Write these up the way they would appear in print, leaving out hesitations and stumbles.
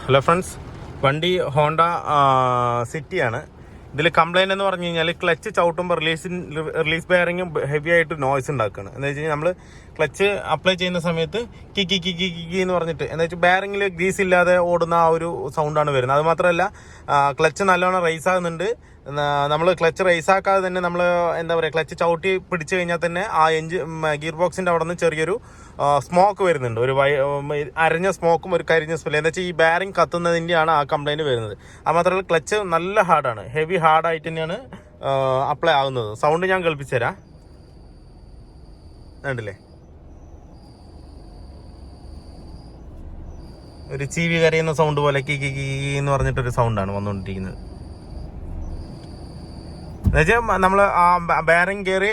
Hello friends, വണ്ടി Honda സിറ്റിയാണ്. ഇതിൽ കംപ്ലൈൻറ്റ് എന്ന് പറഞ്ഞു കഴിഞ്ഞാൽ ക്ലച്ച് ചവിട്ടുമ്പോൾ റിലീസ് ബെയറിങ്ങും ഹെവി ആയിട്ട് നോയ്സ് ഉണ്ടാക്കുകയാണ്. എന്താ വെച്ച് കഴിഞ്ഞാൽ നമ്മൾ ക്ലച്ച് അപ്ലൈ ചെയ്യുന്ന സമയത്ത് കിക്കി കിക്കി കിക്കി എന്ന് പറഞ്ഞിട്ട് എന്താ വെച്ചാൽ ബെയറിങ്ങിൽ ഗ്രീസ് ഇല്ലാതെ ഓടുന്ന ആ ഒരു സൗണ്ടാണ് വരുന്നത്. അത് മാത്രമല്ല ക്ലച്ച് നല്ലോണം റൈസ് ആകുന്നുണ്ട്. നമ്മൾ ക്ലച്ച് റൈസ് ആക്കാതെ തന്നെ നമ്മൾ എന്താ പറയുക, ക്ലച്ച് ചവിട്ടി പിടിച്ചു കഴിഞ്ഞാൽ തന്നെ ആ ഗിയർ ബോക്സിൻ്റെ അവിടെ നിന്ന് ചെറിയൊരു സ്മോക്ക് വരുന്നുണ്ട്. ഒരു അരഞ്ഞ സ്മോക്കും ഒരു കരിഞ്ഞ സ്മെല്ല്. എന്താ വെച്ചാൽ ഈ ബെയറിങ് കത്തുന്നതിൻ്റെയാണ് ആ കംപ്ലൈൻറ്റ് വരുന്നത്. അത് മാത്രമല്ല ക്ലച്ച് നല്ല ഹാർഡാണ്, ഹെവി ഹാർഡായിട്ട് തന്നെയാണ് അപ്ലൈ ആകുന്നത്. സൗണ്ട് ഞാൻ കേൾപ്പിച്ചു തരാം, കണ്ടില്ലേ? ഒരു ചീവി കരയുന്ന സൗണ്ട് പോലെ കീ കീ കീ എന്ന് പറഞ്ഞിട്ടൊരു സൗണ്ടാണ് വന്നുകൊണ്ടിരിക്കുന്നത്. എന്നുവെച്ചാൽ നമ്മൾ ആ ബെയറിംഗ് കയറി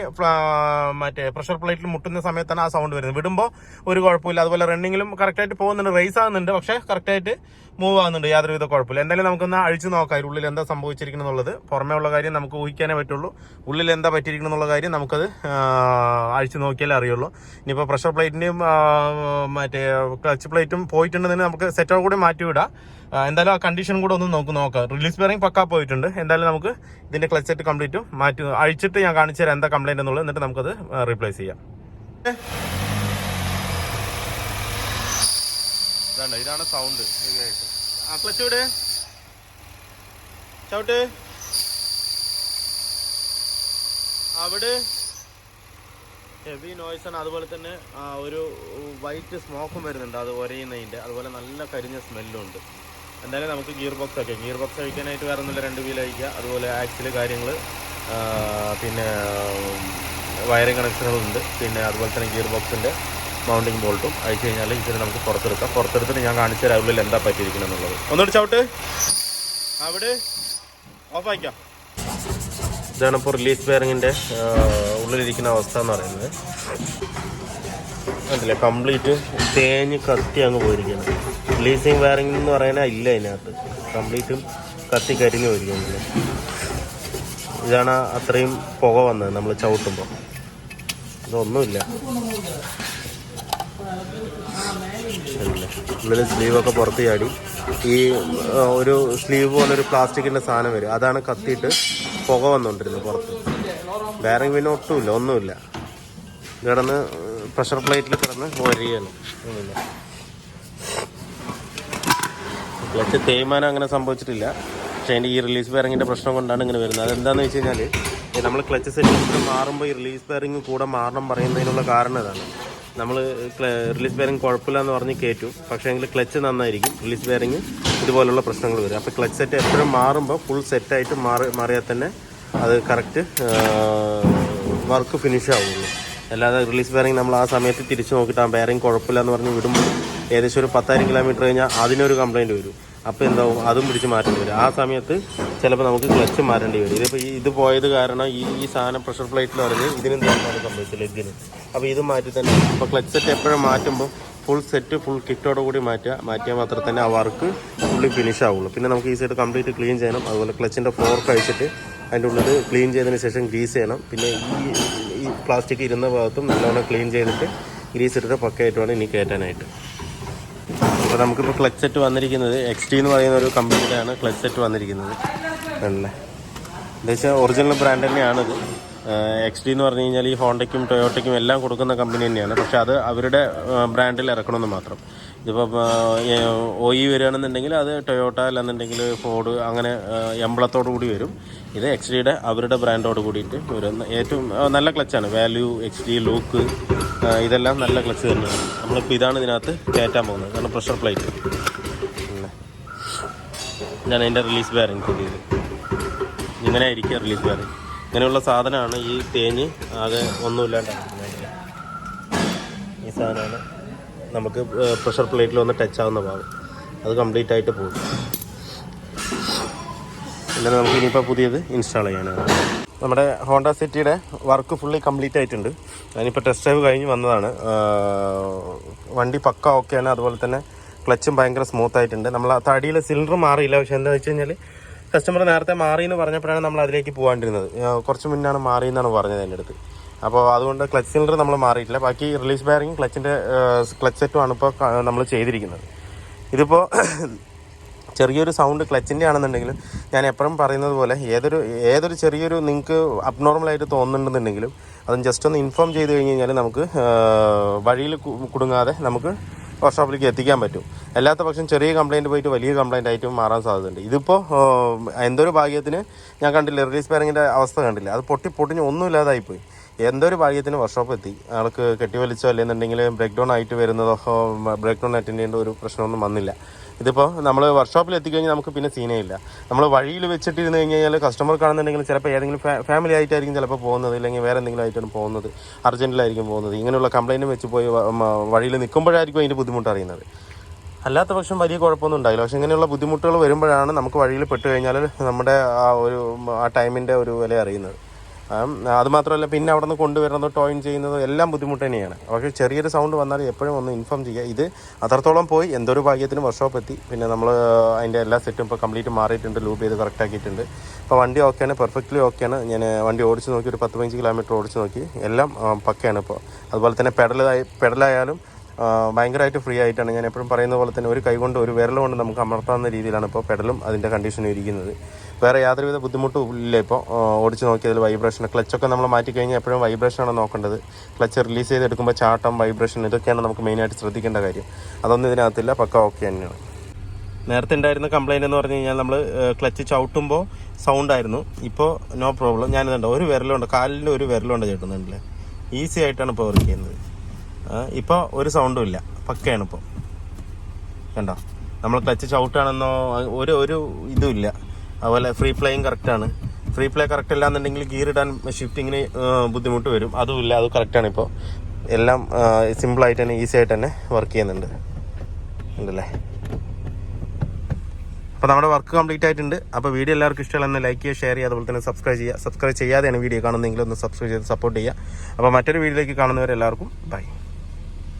മറ്റേ പ്രഷർ പ്ലേറ്റിൽ മുട്ടുന്ന സമയത്താണ് ആ സൗണ്ട് വരുന്നത്. വിടുമ്പോൾ ഒരു കുഴപ്പമില്ല. അതുപോലെ റണ്ണിങ്ങിലും കറക്റ്റായിട്ട് പോകുന്നുണ്ട്, റേസ് ആകുന്നുണ്ട്, പക്ഷേ കറക്റ്റായിട്ട് മൂവ് ആകുന്നുണ്ട്, യാതൊരുവിധ കുഴപ്പമില്ല. എന്തായാലും നമുക്കൊന്ന് അഴിച്ചു നോക്കാം ഉള്ളിൽ എന്താ സംഭവിച്ചിരിക്കണം എന്നുള്ളത്. പുറമേ ഉള്ള കാര്യം നമുക്ക് ഊഹിക്കാനേ പറ്റുള്ളൂ. ഉള്ളിൽ എന്താ പറ്റിയിരിക്കണം എന്നുള്ള കാര്യം നമുക്കത് അഴിച്ചു നോക്കിയാലേ അറിയുള്ളൂ. ഇനിയിപ്പോൾ പ്രഷർ പ്ലേറ്റിൻ്റെയും മറ്റേ ക്ലച്ച് പ്ലേറ്റും പോയിട്ടുണ്ടെങ്കിൽ നമുക്ക് സെറ്റോട് കൂടി മാറ്റിവിടാം. എന്തായാലും ആ കണ്ടീഷൻ കൂടെ ഒന്ന് നോക്കാം. റിലീസ് ബെയറിംഗ് പക്കാ പോയിട്ടുണ്ട്. എന്തായാലും നമുക്ക് ഇതിൻ്റെ ക്ലച്ച് സെറ്റ് കംപ്ലീറ്റും അഴിച്ചിട്ട് ഞാൻ കാണിച്ചു തരാം എന്താ കംപ്ലൈൻറ്റ് എന്നുള്ളത്. എന്നിട്ട് നമുക്കത് റീപ്ലേസ് ചെയ്യാം. ഇതാണ് സൗണ്ട്. ആ ക്ലച്ച് വിട്, ചവിട്ട്, അവിടെ ഹെവി നോയ്സ് ആണ്. അതുപോലെ തന്നെ ഒരു വൈറ്റ് സ്മോക്കും വരുന്നുണ്ട്, അത് ഒരയുന്നതിൻ്റെ. അതുപോലെ നല്ല കരിഞ്ഞ സ്മെല്ലും ഉണ്ട്. എന്തായാലും നമുക്ക് ഗിയർ ബോക്സ് അഴിക്കാനായിട്ട് വേറെ ഒന്നുമില്ല, 2 വീൽ അഴിക്കുക. അതുപോലെ ആക്സിൽ കാര്യങ്ങൾ, പിന്നെ വയറിംഗ് കണക്ഷനുകളുണ്ട്. പിന്നെ അതുപോലെ തന്നെ ഗിയർ ബോക്സിൻ്റെ മൗണ്ടിങ് ബോൾട്ടും അഴിച്ചു കഴിഞ്ഞാൽ ഇതിന് നമുക്ക് പുറത്തെടുത്തിട്ട് ഞാൻ കാണിച്ചു തരാം ഉള്ളിൽ എന്താ പറ്റിയിരിക്കണം എന്നുള്ളത്. ഒന്നുകൂടി ചവിട്ട്, അവിടെ ഓഫാക്കാം. ഇതാണ് ഇപ്പോൾ റിലീസ് ബെയറിങ്ങിൻ്റെ ഉള്ളിലിരിക്കുന്ന അവസ്ഥ എന്ന് പറയുന്നത്. കണ്ടില്ലേ, കംപ്ലീറ്റ് തേഞ്ഞ് കത്തി അങ്ങ് പോയിരിക്കുകയാണ്. റിലീസിങ് ബെയറിംഗ് എന്ന് പറയാനാ ഇല്ല അതിനകത്ത്, കംപ്ലീറ്റും കത്തി കരിഞ്ഞു പോയിരിക്കുന്നില്ല. ഇതാണ് അത്രയും പുക വന്നത് നമ്മൾ ചവിട്ടുമ്പോൾ. ഇതൊന്നുമില്ല. ഉള്ളിൽ സ്ലീവൊക്കെ പുറത്ത് ചാടി. ഈ ഒരു സ്ലീവ് പോലൊരു പ്ലാസ്റ്റിക്കിൻ്റെ സാധനം വരും, അതാണ് കത്തിയിട്ട് പുക വന്നുകൊണ്ടിരുന്നത് പുറത്ത്. ബെയറിംഗ് പിന്നെ ഒന്നുമില്ല. കിടന്ന് പ്രഷർ പ്ലേറ്റിൽ കിടന്ന് വരികയാണ്. ഒന്നുമില്ല. ക്ലച്ച് തേയ്മാനം അങ്ങനെ സംഭവിച്ചിട്ടില്ല. പക്ഷേ അതിൻ്റെ ഈ റിലീസ് ബെയറിങ്ങിൻ്റെ പ്രശ്നം കൊണ്ടാണ് ഇങ്ങനെ വരുന്നത്. അതെന്താണെന്ന് വെച്ച് കഴിഞ്ഞാൽ നമ്മൾ ക്ലച്ച് സെറ്റ് മാറുമ്പോൾ ഈ റിലീസ് ബെയറിങ് കൂടെ മാറണം പറയുന്നതിനുള്ള കാരണം ഇതാണ്. നമ്മൾ റിലീസ് ബെയറിങ് കുഴപ്പമില്ല എന്ന് പറഞ്ഞ് കയറ്റും, പക്ഷേ എങ്കിൽ ക്ലച്ച് നന്നായിരിക്കും, റിലീസ് ബെയറിങ് ഇതുപോലുള്ള പ്രശ്നങ്ങൾ വരും. അപ്പോൾ ക്ലച്ച് സെറ്റ് എപ്പോഴും മാറുമ്പോൾ ഫുൾ സെറ്റായിട്ട് മാറിയാൽ തന്നെ അത് കറക്റ്റ് വർക്ക് ഫിനിഷ് ആവുള്ളൂ. അല്ലാതെ റിലീസ് ബെയറിംഗ് നമ്മൾ ആ സമയത്ത് തിരിച്ചു നോക്കിയിട്ട് ആ ബെയറിംഗ് കുഴപ്പമില്ല എന്ന് പറഞ്ഞ് വിടുമ്പോൾ ഏകദേശം ഒരു 10,000 കിലോമീറ്റർ കഴിഞ്ഞാൽ അതിനൊരു കംപ്ലയിൻറ്റ് വരും. അപ്പോൾ എന്താവും, അതും പിടിച്ച് മാറ്റേണ്ടി വരും. ആ സമയത്ത് ചിലപ്പോൾ നമുക്ക് ക്ലച്ച് മാറ്റേണ്ടി വരും. ഇതിപ്പോൾ ഇത് പോയത് കാരണം ഈ സാധനം പ്രഷർ പ്ലേറ്റിൽ പറഞ്ഞ് ഇതിനും തന്നെയാണ് സംഭവിച്ചത്, ലെഗിന്. അപ്പോൾ ഇത് മാറ്റി തന്നെ. അപ്പോൾ ക്ലച്ച് സെറ്റ് എപ്പോഴും മാറ്റുമ്പോൾ ഫുൾ കിറ്റോട് കൂടി മാറ്റിയാൽ മാത്രമേ തന്നെ ആ വർക്ക് ഫുള്ളി ഫിനിഷ് ആവുള്ളൂ. പിന്നെ നമുക്ക് ഈ സൈഡ് കംപ്ലീറ്റ് ക്ലീൻ ചെയ്യണം. അതുപോലെ ക്ലച്ചിൻ്റെ ഫോർക്ക് അഴിച്ചിട്ട് അതിൻ്റെ ഉള്ളിൽ ക്ലീൻ ചെയ്തതിന് ശേഷം ഗ്രീസ് ചെയ്യണം. പിന്നെ ഈ പ്ലാസ്റ്റിക് ഇരുന്ന ഭാഗത്തും നല്ലോണം ക്ലീൻ ചെയ്തിട്ട് ഗ്രീസ് ഇട്ടിട്ട് പക്കയായിട്ട് വേണം ഇനി കയറ്റാനായിട്ട്. അപ്പോൾ നമുക്കിപ്പോൾ ക്ലച്ച് സെറ്റ് വന്നിരിക്കുന്നത് XT എന്ന് പറയുന്ന ഒരു കമ്പനിയിലാണ് ക്ലച്ച് സെറ്റ് വന്നിരിക്കുന്നത്. അല്ലേ, എന്താ വെച്ചാൽ ഒറിജിനൽ ബ്രാൻഡ് തന്നെയാണിത്. XT എന്ന് പറഞ്ഞു കഴിഞ്ഞാൽ ഈ ഹോണ്ടയ്ക്കും ടൊയോട്ടയ്ക്കും എല്ലാം കൊടുക്കുന്ന കമ്പനി തന്നെയാണ്. പക്ഷേ അത് അവരുടെ ബ്രാൻഡിൽ ഇറക്കണമെന്ന് മാത്രം. ഇതിപ്പോൾ OE വരികയാണെന്നുണ്ടെങ്കിൽ അത് ടൊയോട്ട, അല്ലെന്നുണ്ടെങ്കിൽ ഫോർഡ്, അങ്ങനെ എംബ്ലത്തോടു കൂടി വരും. ഇത് XTയുടെ അവരുടെ ബ്രാൻഡോട് കൂടിയിട്ട് വരുന്ന ഏറ്റവും നല്ല ക്ലച്ചാണ്. വാല്യൂ, XT, ലൂക്ക്, ഇതെല്ലാം നല്ല ക്ലച്ച് തന്നെയാണ്. നമ്മളിപ്പോൾ ഇതാണ് ഇതിനകത്ത് കയറ്റാൻ പോകുന്നത്. കാരണം പ്രഷർ പ്ലേറ്റ്. ഞാൻ അതിൻ്റെ റിലീസ് ബെയറിംഗ് പുതിയത് ഇങ്ങനെ ആയിരിക്കുക. റിലീസ് ബെയറിംഗ് ഇങ്ങനെയുള്ള സാധനമാണ്. ഈ തേഞ്ഞ് ആകെ ഒന്നുമില്ലാണ്ടാണ്. ഈ സാധനമാണ് നമുക്ക് പ്രഷർ പ്ലേറ്റിൽ ഒന്ന് ടച്ച് ആവുന്ന ഭാഗം. അത് കംപ്ലീറ്റ് ആയിട്ട് പോകും. പിന്നെ നമുക്ക് ഇനിയിപ്പോൾ പുതിയത് ഇൻസ്റ്റാൾ ചെയ്യാനാണ്. നമ്മുടെ ഹോണ്ട സിറ്റിയുടെ വർക്ക് ഫുള്ളി കംപ്ലീറ്റ് ആയിട്ടുണ്ട്. ഞാനിപ്പോൾ ടെസ്റ്റ് ഡ്രൈവ് കഴിഞ്ഞ് വന്നതാണ്. വണ്ടി പക്ക ഓക്കെയാണ്. അതുപോലെ തന്നെ ക്ലച്ചും ഭയങ്കര സ്മൂത്ത് ആയിട്ടുണ്ട്. നമ്മൾ ആ തടിയിൽ സിലിണ്ടർ മാറിയില്ല. പക്ഷേ എന്താ വെച്ച് കഴിഞ്ഞാൽ കസ്റ്റമർ നേരത്തെ മാറി എന്ന് പറഞ്ഞപ്പോഴാണ് നമ്മൾ അതിലേക്ക് പോകാണ്ടിരുന്നത്. കുറച്ച് മുന്നാണ് മാറി എന്നാണ് പറഞ്ഞത് എൻ്റെ അടുത്ത്. അപ്പോൾ അതുകൊണ്ട് ക്ലച്ച് സിലിണ്ടർ നമ്മൾ മാറിയിട്ടില്ല. ബാക്കി റിലീസ് ബെയറിംഗ്, ക്ലച്ച് സെറ്റുമാണ് ഇപ്പോൾ നമ്മൾ ചെയ്തിരിക്കുന്നത്. ഇതിപ്പോൾ ചെറിയൊരു സൗണ്ട് ക്ലച്ചിൻ്റെ ആണെന്നുണ്ടെങ്കിലും ഞാൻ എപ്പോഴും പറയുന്നത് പോലെ ഏതൊരു ചെറിയൊരു നിങ്ങൾക്ക് അബ്നോർമലായിട്ട് തോന്നുന്നുണ്ടെന്നുണ്ടെങ്കിലും അതും ജസ്റ്റ് ഒന്ന് ഇൻഫോം ചെയ്ത് കഴിഞ്ഞ് കഴിഞ്ഞാൽ നമുക്ക് വഴിയിൽ കുടുങ്ങാതെ നമുക്ക് വർക്ക്ഷോപ്പിലേക്ക് എത്തിക്കാൻ പറ്റും. അല്ലാത്ത പക്ഷം ചെറിയ കംപ്ലയിൻറ്റ് പോയിട്ട് വലിയ കംപ്ലയിൻ്റ് ആയിട്ട് മാറാൻ സാധ്യതയുണ്ട്. ഇതിപ്പോൾ എന്തൊരു ഭാഗ്യത്തിന് ഞാൻ കണ്ടില്ല, റിലീസ് ബെയറിങ്ങിൻ്റെ അവസ്ഥ കണ്ടില്ല, അത് പൊട്ടിഞ്ഞ് ഒന്നുമില്ലാതായിപ്പോയി. എന്തൊരു ഭാഗ്യത്തിന് വർക്ക്ഷോപ്പ് എത്തി, ആൾക്ക് കെട്ടിവലിച്ചോ അല്ലെന്നുണ്ടെങ്കിൽ ബ്രേക്ക് ഡൗൺ ആയിട്ട് വരുന്നതോ ബ്രേക്ക് ഡൗൺ അറ്റൻഡ് ചെയ്യേണ്ട ഒരു പ്രശ്നമൊന്നും വന്നില്ല. ഇതിപ്പോൾ നമ്മൾ വർക്ക്ഷോപ്പിൽ എത്തിക്കഴിഞ്ഞാൽ നമുക്ക് പിന്നെ സീനേ ഇല്ല. നമ്മൾ വഴിയിൽ വെച്ചിട്ടിരുന്ന് കഴിഞ്ഞാൽ കസ്റ്റമർ കാണുന്നുണ്ടെങ്കിൽ ചിലപ്പോൾ ഏതെങ്കിലും ഫാമിലി ആയിട്ടായിരിക്കും ചിലപ്പോൾ പോകുന്നത്, ഇല്ലെങ്കിൽ വേറെ എന്തെങ്കിലും ആയിട്ടാണ് പോകുന്നത്, അർജൻറ്റിലായിരിക്കും പോകുന്നത്. ഇങ്ങനെയുള്ള കംപ്ലയിൻറ്റും വെച്ച് പോയി വഴിയിൽ നിൽക്കുമ്പോഴായിരിക്കും അതിൻ്റെ ബുദ്ധിമുട്ട് അറിയുന്നത്. അല്ലാത്ത പക്ഷം വലിയ കുഴപ്പമൊന്നും ഉണ്ടായില്ല. പക്ഷേ ഇങ്ങനെയുള്ള ബുദ്ധിമുട്ടുകൾ വരുമ്പോഴാണ് നമുക്ക് വഴിയിൽ പെട്ട് കഴിഞ്ഞാൽ നമ്മുടെ ആ ടൈമിൻ്റെ ഒരു വില അറിയുന്നത്. അതുമാത്രമല്ല പിന്നെ അവിടെ നിന്ന് കൊണ്ടുവരുന്നതോ ടോയിൻ ചെയ്യുന്നതോ എല്ലാം ബുദ്ധിമുട്ട് തന്നെയാണ്. പക്ഷേ ചെറിയൊരു സൗണ്ട് വന്നാൽ എപ്പോഴും ഒന്ന് ഇൻഫോം ചെയ്യുക. ഇത് അത്രത്തോളം പോയി എന്തൊരു ഭാഗ്യത്തിന് വർക്ക്ഷോപ്പ് എത്തി. പിന്നെ നമ്മൾ അതിൻ്റെ എല്ലാ സെറ്റും ഇപ്പോൾ കംപ്ലീറ്റ് മാറിയിട്ടുണ്ട്, ലൂപ്പ് ചെയ്ത് കറക്റ്റ് ആക്കിയിട്ടുണ്ട്. ഇപ്പോൾ വണ്ടി ഓക്കെയാണ്, പെർഫെക്റ്റ്ലി ഓക്കെയാണ്. ഞാൻ വണ്ടി ഓടിച്ച് നോക്കി, ഒരു 10-15 കിലോമീറ്റർ ഓടിച്ച് നോക്കി, എല്ലാം പക്കയാണ് ഇപ്പോൾ. അതുപോലെ തന്നെ പെഡലായാലും ഭയങ്കരമായിട്ട് ഫ്രീ ആയിട്ടാണ്. ഞാൻ എപ്പോഴും പറയുന്ന പോലെ തന്നെ ഒരു കൈ കൊണ്ട് ഒരു വിരൽ കൊണ്ട് നമുക്ക് അമർത്താവുന്ന രീതിയിലാണ് ഇപ്പോൾ പെഡലും അതിൻ്റെ കണ്ടീഷനും ഇരിക്കുന്നത്. വേറെ യാതൊരുവിധ ബുദ്ധിമുട്ടും ഇല്ല. ഇപ്പോൾ ഓടിച്ച് നോക്കിയതിൽ വൈബ്രേഷൻ, ക്ലച്ചൊക്കെ നമ്മൾ മാറ്റി കഴിഞ്ഞാൽ എപ്പോഴും വൈബ്രേഷനാണ് നോക്കേണ്ടത്. ക്ലച്ച് റിലീസ് ചെയ്തെടുക്കുമ്പോൾ ചാട്ടം, വൈബ്രേഷൻ, ഇതൊക്കെയാണ് നമുക്ക് മെയിനായിട്ട് ശ്രദ്ധിക്കേണ്ട കാര്യം. അതൊന്നും ഇതിനകത്തില്ല, പക്ക ഓക്കെ തന്നെയാണ്. നേരത്തെ ഉണ്ടായിരുന്ന കംപ്ലയിൻ്റ് എന്ന് പറഞ്ഞു കഴിഞ്ഞാൽ നമ്മൾ ക്ലച്ച് ചവിട്ടുമ്പോൾ സൗണ്ടായിരുന്നു. ഇപ്പോൾ നോ പ്രോബ്ലം. ഞാനിതുണ്ട് ഒരു വിരലുണ്ട്, കാലിൻ്റെ ഒരു വിരലുണ്ട് ചേട്ടുന്നുണ്ടല്ലേ, ഈസി ആയിട്ടാണ് ഇപ്പോൾ വർക്ക് ചെയ്യുന്നത്. ഇപ്പോൾ ഒരു സൗണ്ടും ഇല്ല, പക്കയാണ് ഇപ്പോൾ. കണ്ടോ, നമ്മൾ ക്ലച്ച് ചവിട്ടാണെന്നോ ഒരു ഇതും ഇല്ല. അതുപോലെ ഫ്രീ പ്ലേയും കറക്റ്റാണ്. ഫ്രീ പ്ലേ കറക്റ്റ് അല്ല എന്നുണ്ടെങ്കിൽ ഗിയർ ഇടാൻ ഷിഫ്റ്റിങ്ങിന് ബുദ്ധിമുട്ട് വരും, അതുമില്ല, അത് കറക്റ്റാണ്. ഇപ്പോൾ എല്ലാം സിമ്പിളായിട്ട് തന്നെ ഈസി ആയിട്ട് തന്നെ വർക്ക് ചെയ്യുന്നുണ്ട് ഉണ്ടല്ലേ. അപ്പോൾ നമ്മുടെ വർക്ക് കംപ്ലീറ്റ് ആയിട്ടുണ്ട്. അപ്പോൾ വീഡിയോ എല്ലാവർക്കും ഇഷ്ടമല്ലെന്ന് ലൈക്ക് ചെയ്യുക, ഷെയർ ചെയ്യുക, അതുപോലെ തന്നെ സബ്സ്ക്രൈബ് ചെയ്യാതെയാണ് വീഡിയോ കാണുന്നതെങ്കിൽ ഒന്ന് സബ്സ്ക്രൈബ് ചെയ്ത് സപ്പോർട്ട് ചെയ്യുക. അപ്പോൾ മറ്റൊരു വീഡിയോയിലേക്ക് കാണുന്നവരെല്ലാവർക്കും ബൈ.